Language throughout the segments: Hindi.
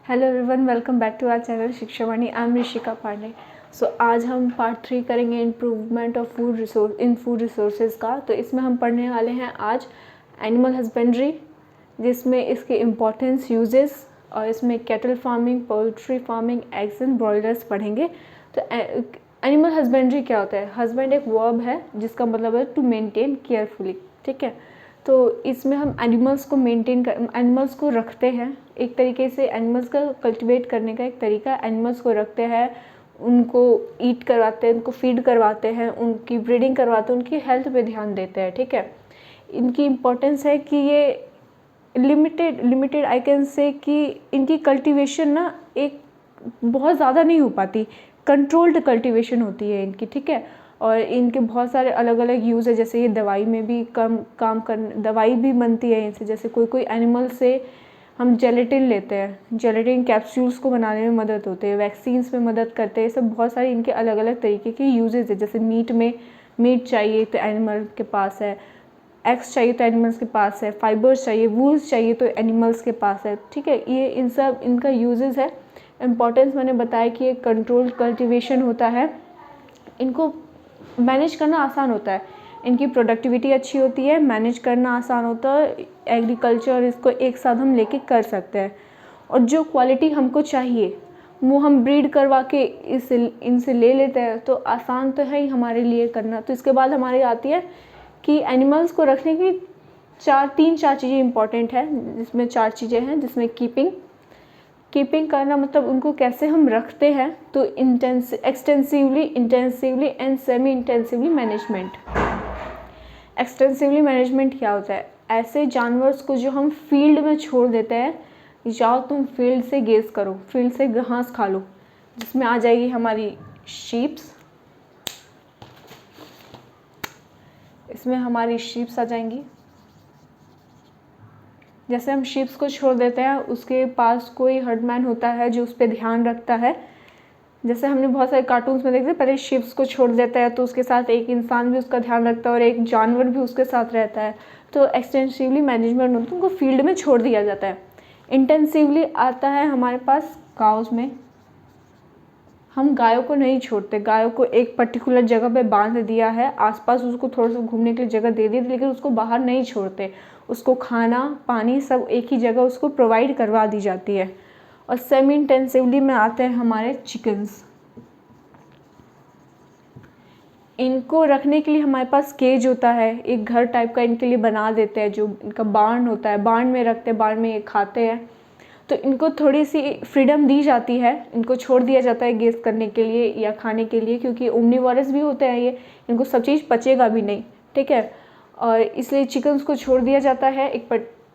Hello everyone, welcome back to our channel Shikshavani. I am Rishika Pandey. आज हम पार्ट 3 करेंगे इम्प्रूवमेंट ऑफ फूड रिसोर्सेज का। तो इसमें हम पढ़ने वाले हैं आज एनिमल हस्बेंड्री, जिसमें इसके इम्पोर्टेंस, यूजेस, और इसमें cattle farming, poultry farming, eggs and broilers पढ़ेंगे। तो एनिमल हस्बेंड्री क्या होता है? हस्बैंड एक वर्ब है जिसका मतलब है टू मेंटेन केयरफुली। ठीक है, तो इसमें हम एनिमल्स को एनिमल्स को रखते हैं। एक तरीके से एनिमल्स का कल्टीवेट करने का एक तरीका, एनिमल्स को रखते हैं, उनको ईट करवाते हैं, उनको फीड करवाते हैं, उनकी ब्रीडिंग करवाते हैं, उनकी हेल्थ पे ध्यान देते हैं। ठीक है, इनकी इम्पोर्टेंस है कि ये लिमिटेड आई कैन से कि इनकी कल्टीवेशन ना एक बहुत ज़्यादा नहीं हो पाती, कंट्रोल्ड कल्टीवेशन होती है इनकी। ठीक है, और इनके बहुत सारे अलग अलग यूज़ है, जैसे ये दवाई में भी दवाई भी बनती है इनसे। जैसे कोई एनिमल से हम जेलेटिन लेते हैं, जेलेटिन कैप्सूल्स को बनाने में मदद होती है, वैक्सीन्स में मदद करते हैं। सब बहुत सारे इनके अलग अलग तरीके के यूजेज है। जैसे मीट चाहिए तो एनिमल के पास है, एग्स चाहिए तो एनिमल्स के पास है, फाइबर्स चाहिए, वूल्स चाहिए तो एनिमल्स के पास है। ठीक है, ये इनका यूजेस है। इम्पॉर्टेंस मैंने बताया कि ये कंट्रोल्ड कल्टीवेशन होता है, इनको मैनेज करना आसान होता है, इनकी प्रोडक्टिविटी अच्छी होती है, मैनेज करना आसान होता है। एग्रीकल्चर इसको एक साथ हम लेके कर सकते हैं, और जो क्वालिटी हमको चाहिए वो हम ब्रीड करवा के इनसे ले लेते हैं। तो आसान तो है ही हमारे लिए करना। तो इसके बाद हमारी आती है कि एनिमल्स को रखने की तीन चार चीज़ें इंपॉर्टेंट है, जिसमें 4 चीज़ें हैं। जिसमें कीपिंग करना मतलब उनको कैसे हम रखते हैं, तो extensively, intensively and semi intensively management. Extensively management क्या होता है? ऐसे जानवर्स को जो हम फील्ड में छोड़ देते हैं, जाओ तुम फील्ड से गेज करो, फील्ड से घास खा लो, जिसमें आ जाएगी हमारी शीप्स। इसमें हमारी शीप्स आ जाएंगी। जैसे हम शीप्स को छोड़ देते हैं, उसके पास कोई हर्डमैन होता है जो उस पर ध्यान रखता है। जैसे हमने बहुत सारे कार्टून्स में देखते, पहले शीप्स को छोड़ देता है तो उसके साथ एक इंसान भी उसका ध्यान रखता है और एक जानवर भी उसके साथ रहता है। तो एक्सटेंसिवली मैनेजमेंट होता है, उनको फील्ड में छोड़ दिया जाता है। इंटेंसिवली आता है हमारे पास काउज में। हम गायों को नहीं छोड़ते, गायों को एक पर्टिकुलर जगह पे बांध दिया है, आसपास उसको थोड़ा सा घूमने के लिए जगह दे दी, लेकिन उसको बाहर नहीं छोड़ते। उसको खाना पानी सब एक ही जगह उसको प्रोवाइड करवा दी जाती है। और सेमी इंटेंसिवली में आते हैं हमारे चिकन्स। इनको रखने के लिए हमारे पास केज होता है, एक घर टाइप का इनके लिए बना देते हैं, जो इनका बार्न होता है, बार्न में रखते हैं, बार्न में ये खाते हैं। तो इनको थोड़ी सी फ्रीडम दी जाती है, इनको छोड़ दिया जाता है गेस करने के लिए या खाने के लिए, क्योंकि ओमनीवोरस भी होते हैं ये, इनको सब चीज़ पचेगा भी नहीं। ठीक है, और इसलिए चिकन्स को छोड़ दिया जाता है,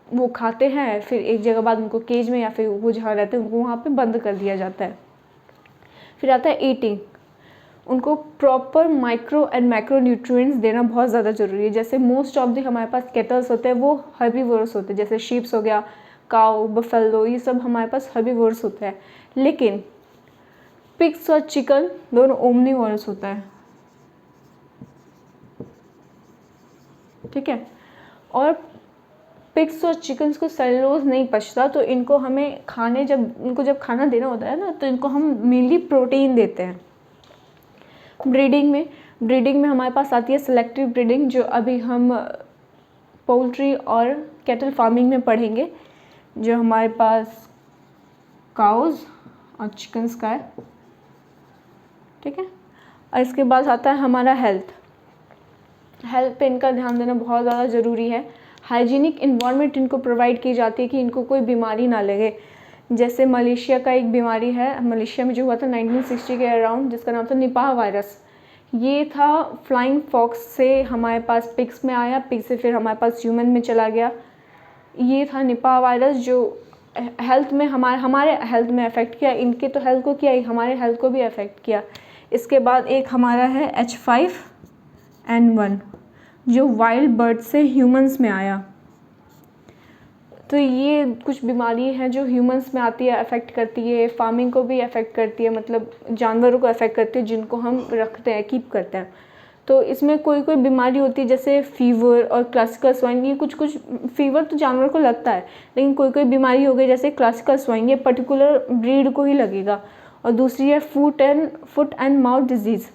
वो खाते हैं, फिर एक जगह बाद उनको केज में या फिर वो जहाँ रहते हैं उनको वहाँ पे बंद कर दिया जाता है। फिर आता है ईटिंग। उनको proper micro and macro nutrients देना बहुत ज़्यादा ज़रूरी है। जैसे मोस्ट ऑफ द हमारे पास कैटल्स होते हैं वो हर्बीवोरस होते हैं, जैसे शीप्स हो गया, काऊ, बफेलो, ये सब हमारे पास हर्बीवोरस होते हैं। लेकिन पिग्स और चिकन दोनों ओमनीवोरस होता है। ठीक है, और पिग्स और चिकन्स को सेलुलोज नहीं पचता, तो इनको हमें जब खाना देना होता है ना, तो इनको हम मेनली प्रोटीन देते हैं। ब्रीडिंग में हमारे पास आती है सिलेक्टिव ब्रीडिंग, जो अभी हम पोल्ट्री और कैटल फार्मिंग में पढ़ेंगे, जो हमारे पास काउज और चिकन्स का है। ठीक है, और इसके बाद आता है हमारा हेल्थ पे इनका ध्यान देना बहुत ज़्यादा ज़रूरी है। हाइजीनिक इन्वायरमेंट इनको प्रोवाइड की जाती है कि इनको कोई बीमारी ना लगे। जैसे मलेशिया का एक बीमारी है, मलेशिया में जो हुआ था 1960 के अराउंड, जिसका नाम था निपाह वायरस। ये था फ्लाइंग फॉक्स से हमारे पास पिग्स में आया, पिग से फिर हमारे पास ह्यूमन में चला गया। ये था निपाह वायरस, जो हमारे हेल्थ में अफेक्ट किया। इनके तो हेल्थ को किया, हमारे हेल्थ को भी अफेक्ट किया। इसके बाद एक हमारा है H5N1, जो वाइल्ड बर्ड से ह्यूमंस में आया। तो ये कुछ बीमारी है जो ह्यूमंस में आती है, अफेक्ट करती है, फार्मिंग को भी अफेक्ट करती है, मतलब जानवरों को अफेक्ट करती है जिनको हम रखते हैं, कीप करते हैं। तो इसमें कोई कोई बीमारी होती है जैसे फीवर और क्लासिकल स्वाइन, ये कुछ कुछ फीवर तो जानवर को लगता है, लेकिन कोई कोई बीमारी हो गई जैसे क्लासिकल स्वाइन, ये पर्टिकुलर ब्रीड को ही लगेगा। और दूसरी है foot and mouth disease,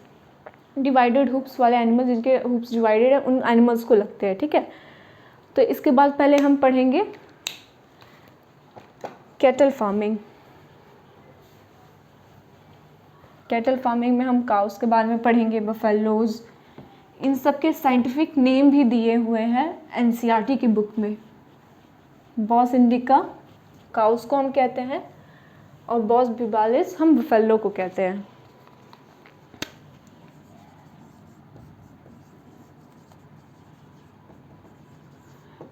divided hoops वाले एनिमल, जिनके हुप्स डिवाइडेड है उन एनिमल्स को लगते हैं, ठीक है। तो इसके बाद पहले हम पढ़ेंगे कैटल फार्मिंग। कैटल फार्मिंग में हम काउस के बारे में पढ़ेंगे, बफेलोज, इन सब के साइंटिफिक नेम भी दिए हुए हैं एनसीईआरटी की बुक में। बॉस इंडिका काउस को हम कहते हैं और बॉस बिबालिस हम बफेलो को कहते हैं।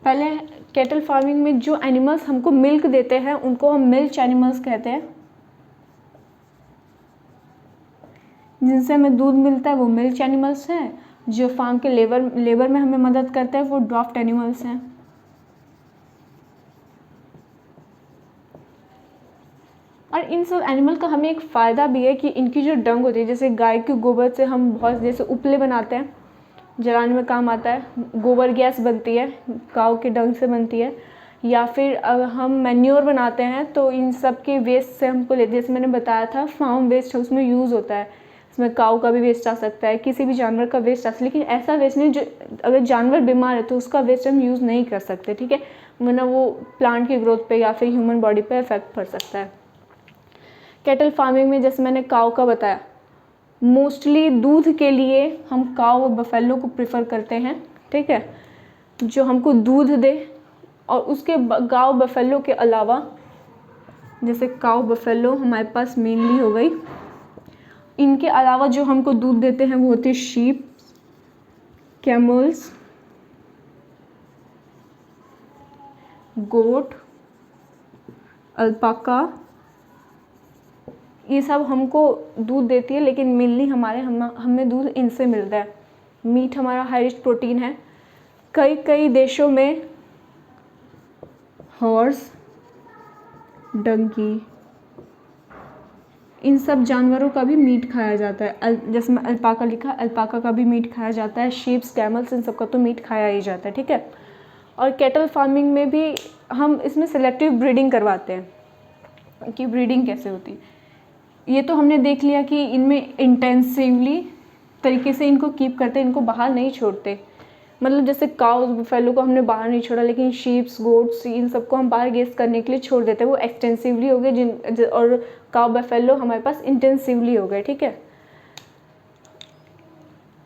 पहले कैटल फार्मिंग में जो एनिमल्स हमको मिल्क देते हैं उनको हम मिल्च एनिमल्स कहते हैं, जिनसे हमें दूध मिलता है वो मिल्च एनिमल्स हैं। जो फार्म के लेबर में हमें मदद करते हैं वो ड्राफ्ट एनिमल्स हैं। और इन सब एनिमल का हमें एक फ़ायदा भी है कि इनकी जो डंग होती है, जैसे गाय के गोबर से हम बहुत जैसे उपले बनाते हैं, जलाने में काम आता है, गोबर गैस बनती है, काऊ के डंग से बनती है, या फिर हम मैन्योर बनाते हैं तो इन सब के वेस्ट से हमको लेते, जैसे मैंने बताया था फार्म वेस्ट है उसमें यूज़ होता है, इसमें काऊ का भी वेस्ट आ सकता है, किसी भी जानवर का वेस्ट आ सकता है, लेकिन ऐसा वेस्ट नहीं जो अगर जानवर बीमार है तो उसका वेस्ट हम यूज़ नहीं कर सकते, ठीक है, वरना वो प्लांट की ग्रोथ पे या फिर ह्यूमन बॉडी पे इफेक्ट पड़ सकता है। कैटल फार्मिंग में जैसे मैंने काऊ का बताया, मोस्टली दूध के लिए हम काऊ और बफेलो को प्रेफर करते हैं, ठीक है, जो हमको दूध दे। और उसके गाँव बफेलो के अलावा जैसे काऊ बफेलो हमारे पास मेनली हो गई, इनके अलावा जो हमको दूध देते हैं वो होते हैं शीप, कैमल्स, गोट, अल्पाका, ये सब हमको दूध देती है, लेकिन मेनली हमें दूध इनसे मिलता है। मीट हमारा हाईएस्ट प्रोटीन है। कई देशों में हॉर्स, डंकी, इन सब जानवरों का भी मीट खाया जाता है। जैसे मैं अल्पाका लिखा, अल्पाका का भी मीट खाया जाता है, शीप्स, कैमल्स, इन सब का तो मीट खाया ही जाता है, ठीक है। और कैटल फार्मिंग में भी हम इसमें सेलेक्टिव ब्रीडिंग करवाते हैं कि ब्रीडिंग कैसे होती है। ये तो हमने देख लिया कि इनमें इंटेंसिवली तरीके से इनको कीप करते हैं, इनको बाहर नहीं छोड़ते, मतलब जैसे काउस बफेलो को हमने बाहर नहीं छोड़ा, लेकिन शीप्स, गोट्स, इन सबको हम बाहर गेस करने के लिए छोड़ देते हैं, वो एक्सटेंसिवली हो गए, और काउ बफेलो हमारे पास इंटेंसिवली हो गए, ठीक है।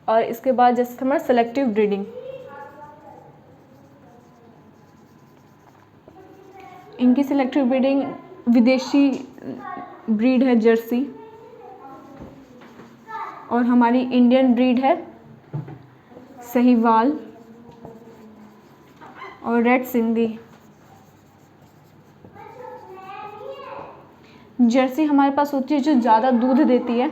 और इसके बाद जैसे हमारा सेलेक्टिव ब्रीडिंग, इनकी सेलेक्टिव ब्रीडिंग विदेशी ब्रीड है जर्सी, और हमारी इंडियन ब्रीड है सहीवाल और रेड सिंधी। जर्सी हमारे पास होती है जो ज़्यादा दूध देती है,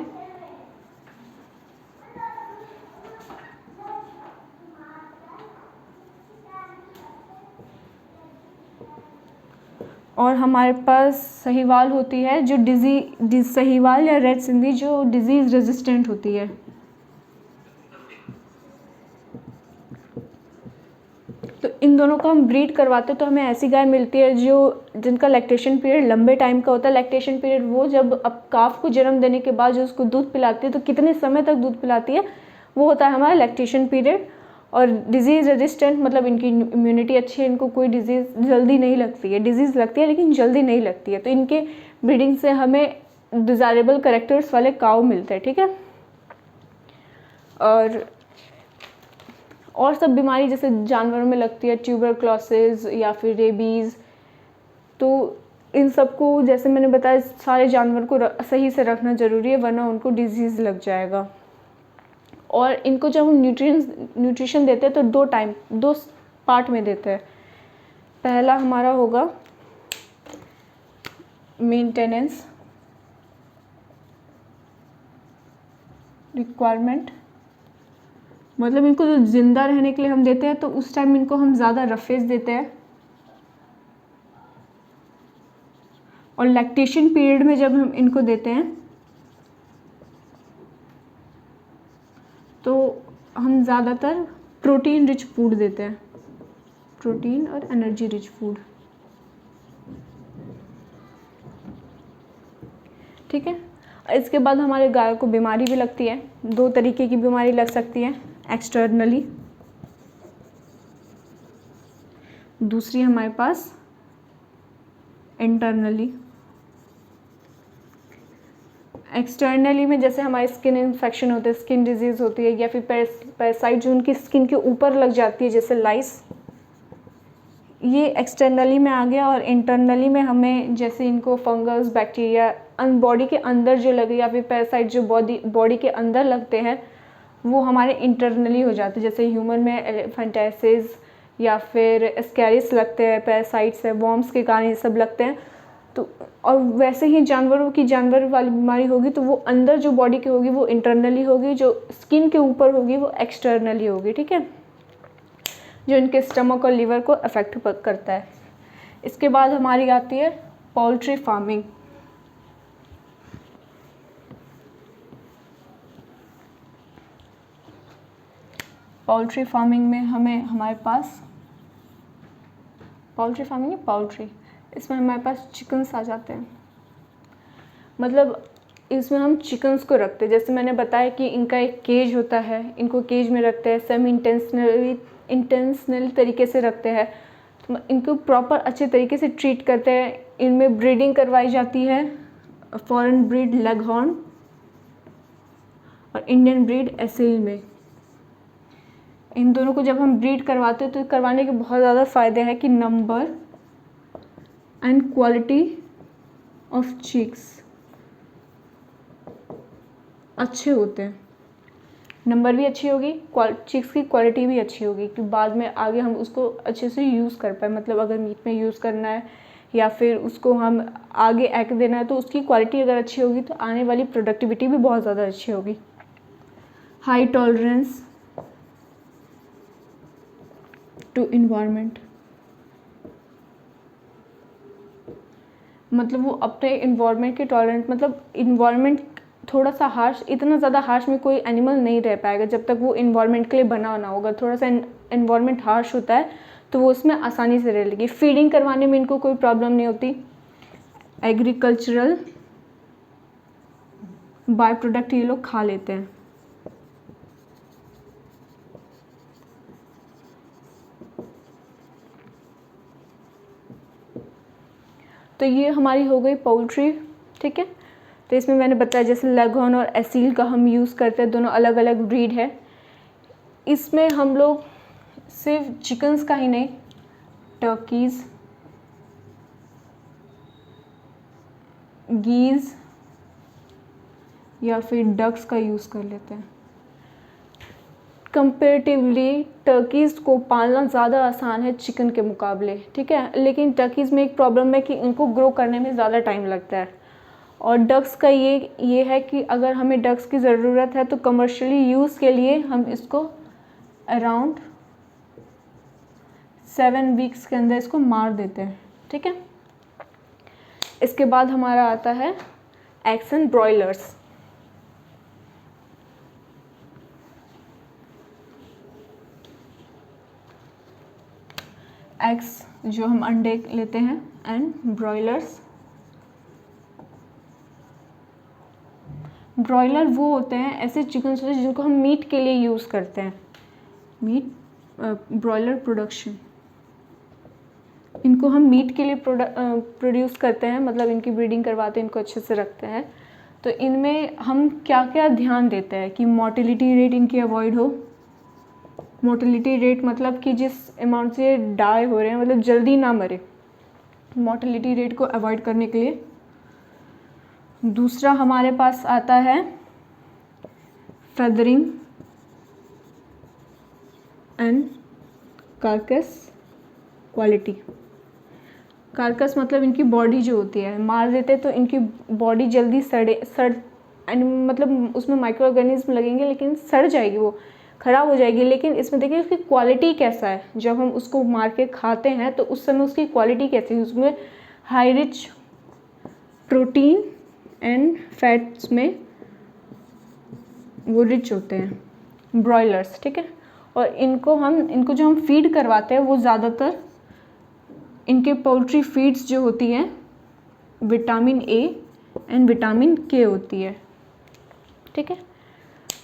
और हमारे पास सहीवाल होती है जो सहीवाल या रेड सिंधी जो डिजीज़ रेजिस्टेंट होती है। तो इन दोनों को हम ब्रीड करवाते तो हमें ऐसी गाय मिलती है जिनका लैक्टेशन पीरियड लंबे टाइम का होता है। लैक्टेशन पीरियड वो जब अब काफ को जन्म देने के बाद जो उसको दूध पिलाती है, तो कितने समय तक दूध पिलाती है वो होता है हमारा लैक्टेशन पीरियड। और डिजीज़ रेजिस्टेंट मतलब इनकी इम्यूनिटी अच्छी है, इनको कोई डिजीज़ जल्दी नहीं लगती है, डिजीज़ लगती है लेकिन जल्दी नहीं लगती है, तो इनके ब्रीडिंग से हमें डिज़ायरेबल कैरेक्टर्स वाले काऊ मिलते हैं, ठीक है। और सब बीमारी जैसे जानवरों में लगती है, ट्यूबरक्लोसिस या फिर रेबीज़, तो इन सबको जैसे मैंने बताया सारे जानवर को सही से रखना ज़रूरी है, वरना उनको डिजीज़ लग जाएगा। और इनको जब हम न्यूट्रिशन देते हैं तो दो पार्ट में देते हैं। पहला हमारा होगा मेंटेनेंस रिक्वायरमेंट, मतलब इनको जो ज़िंदा रहने के लिए हम देते हैं तो उस टाइम इनको हम ज़्यादा रफेज देते हैं। और लैक्टेशन पीरियड में जब हम इनको देते हैं तो लेकिन ज़्यादातर प्रोटीन रिच फूड देते हैं, प्रोटीन और एनर्जी रिच फूड। ठीक है। इसके बाद हमारे गाय को बीमारी भी लगती है, 2 तरीके की बीमारी लग सकती है, एक्सटर्नली, दूसरी हमारे पास इंटरनली। एक्सटर्नली में जैसे हमारी स्किन इन्फेक्शन होते हैं, स्किन डिजीज़ होती है, या फिर पैरासाइट जो उनकी स्किन के ऊपर लग जाती है जैसे लाइस, ये एक्सटर्नली में आ गया। और इंटरनली में हमें जैसे इनको फंगस, बैक्टीरिया बॉडी के अंदर जो लगे, या फिर पैरासाइट जो बॉडी के अंदर लगते हैं, वो हमारे इंटरनली हो जाते हैं। जैसे ह्यूमन में एलिफेंटाइसिस या फिर एस्कैरिस लगते हैं, पैरासाइट्स है, वॉर्म्स के कारण ये सब लगते हैं। तो और वैसे ही जानवर वाली बीमारी होगी तो वो अंदर जो बॉडी की होगी वो इंटरनली होगी, जो स्किन के ऊपर होगी वो एक्सटर्नली होगी। ठीक है, जो इनके स्टमक और लीवर को अफेक्ट करता है। इसके बाद हमारी आती है पोल्ट्री फार्मिंग। पोल्ट्री फार्मिंग में हमारे पास पोल्ट्री, इसमें हमारे पास चिकन्स आ जाते हैं। मतलब इसमें हम चिकन्स को रखते हैं, जैसे मैंने बताया कि इनका एक केज होता है, इनको केज में रखते हैं, सेमी इंटेंशनली तरीके से रखते हैं। तो इनको प्रॉपर अच्छे तरीके से ट्रीट करते हैं। इनमें ब्रीडिंग करवाई जाती है, फॉरेन ब्रीड लेगहॉर्न और इंडियन ब्रीड एसील में। इन दोनों को जब हम ब्रीड करवाते हैं तो करवाने के बहुत ज़्यादा फ़ायदे हैं कि number and quality of chicks अच्छे होते हैं। नंबर भी अच्छी होगी, चिक्स की क्वालिटी भी अच्छी होगी कि बाद में आगे हम उसको अच्छे से यूज़ कर पाए। मतलब अगर मीट में यूज़ करना है या फिर उसको हम आगे एग देना है तो उसकी क्वालिटी अगर अच्छी होगी तो आने वाली प्रोडक्टिविटी भी बहुत ज़्यादा अच्छी होगी। हाई टॉलरेंस टू इन्वायरमेंट, मतलब वो अपने इन्वायरमेंट के टॉलरेंट, मतलब इन्वायरमेंट थोड़ा सा हार्श, इतना ज़्यादा हार्श में कोई एनिमल नहीं रह पाएगा जब तक वो इन्वायरमेंट के लिए बना ना होगा। थोड़ा सा इन्वायरमेंट हार्श होता है तो वो उसमें आसानी से रह लेगी। फीडिंग करवाने में इनको कोई प्रॉब्लम नहीं होती। एग्रीकल्चरल बाय प्रोडक्ट ये लोग खा लेते हैं। तो ये हमारी हो गई पोल्ट्री। ठीक है, तो इसमें मैंने बताया जैसे लेगहॉर्न और एसील का हम यूज़ करते हैं, दोनों अलग अलग ब्रीड है। इसमें हम लोग सिर्फ चिकन्स का ही नहीं, टर्कीज़, गीज़ या फिर डक्स का यूज़ कर लेते हैं। कंपेरेटिवली टर्कीज़ को पालना ज़्यादा आसान है चिकन के मुकाबले। ठीक है, लेकिन टर्कीज़ में एक प्रॉब्लम है कि इनको ग्रो करने में ज़्यादा टाइम लगता है। और डक्स का ये है कि अगर हमें डक्स की ज़रूरत है तो कमर्शियली यूज़ के लिए हम इसको अराउंड 7 वीक्स के अंदर इसको मार देते हैं। ठीक है, इसके बाद हमारा आता है एग्स एंड ब्रॉयलर्स। एग्स जो हम अंडे लेते हैं एंड ब्रॉयलर्स। ब्रॉयलर वो होते हैं ऐसे चिकन होते हैं जिनको हम मीट के लिए यूज़ करते हैं, मीट ब्रॉयलर प्रोडक्शन। इनको हम मीट के लिए प्रोड्यूस करते हैं, मतलब इनकी ब्रीडिंग करवाते हैं, इनको अच्छे से रखते हैं। तो इनमें हम क्या क्या ध्यान देते हैं कि मोर्टेलिटी रेट इनकी अवॉइड हो। मोर्टेलिटी रेट मतलब कि जिस अमाउंट से डाई हो रहे हैं, मतलब जल्दी ना मरे, मोर्टेलिटी रेट को अवॉइड करने के लिए। दूसरा हमारे पास आता है feathering and carcass quality. Carcass मतलब इनकी बॉडी जो होती है, मार देते तो इनकी बॉडी जल्दी मतलब उसमें माइक्रो ऑर्गेनिज्म लगेंगे लेकिन सड़ जाएगी, वो ख़राब हो जाएगी। लेकिन इसमें देखिए उसकी क्वालिटी कैसा है, जब हम उसको मार के खाते हैं तो उस समय उसकी क्वालिटी कैसी है, उसमें high rich protein and fats में वो रिच होते हैं। ब्रॉयलर्स, ठीक है। और इनको जो हम फीड करवाते हैं वो ज़्यादातर इनके पोल्ट्री फीड्स जो होती हैं विटामिन ए एंड विटामिन के होती है, ठीक है।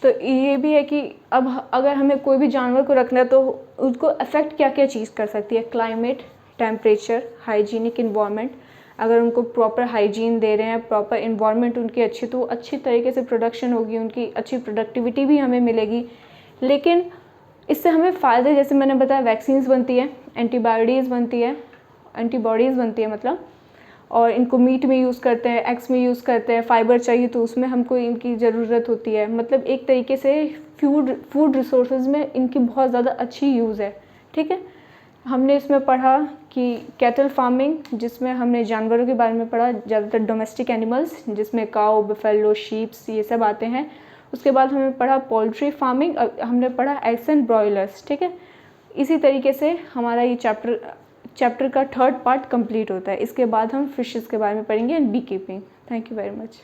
तो ये भी है कि अब अगर हमें कोई भी जानवर को रखना है तो उसको अफेक्ट क्या क्या चीज़ कर सकती है, क्लाइमेट, टेम्परेचर, हाइजीनिक इन्वायरमेंट। अगर उनको प्रॉपर हाइजीन दे रहे हैं, प्रॉपर इन्वायरमेंट उनकी अच्छी, तो अच्छी तरीके से प्रोडक्शन होगी, उनकी अच्छी प्रोडक्टिविटी भी हमें मिलेगी। लेकिन इससे हमें फ़ायदे, जैसे मैंने बताया, वैक्सीन्स बनती है, एंटीबॉडीज़ बनती है मतलब, और इनको मीट में यूज़ करते हैं, एग्स में यूज़ करते हैं, फाइबर चाहिए तो उसमें हमको इनकी ज़रूरत होती है। मतलब एक तरीके से फूड रिसोर्सेज में इनकी बहुत ज़्यादा अच्छी यूज़ है, ठीक है। हमने इसमें पढ़ा कि कैटल फार्मिंग, जिसमें हमने जानवरों के बारे में पढ़ा, ज़्यादातर डोमेस्टिक एनिमल्स, जिसमें काऊ, बफेलो, शीप्स, ये सब आते हैं। उसके बाद हमने पढ़ा पोल्ट्री फार्मिंग, हमने पढ़ा एग्स एंड ब्रॉयलर्स, ठीक है। इसी तरीके से हमारा ये चैप्टर का 3rd पार्ट कंप्लीट होता है। इसके बाद हम फिशेस के बारे में पढ़ेंगे and beekeeping. Thank you very much.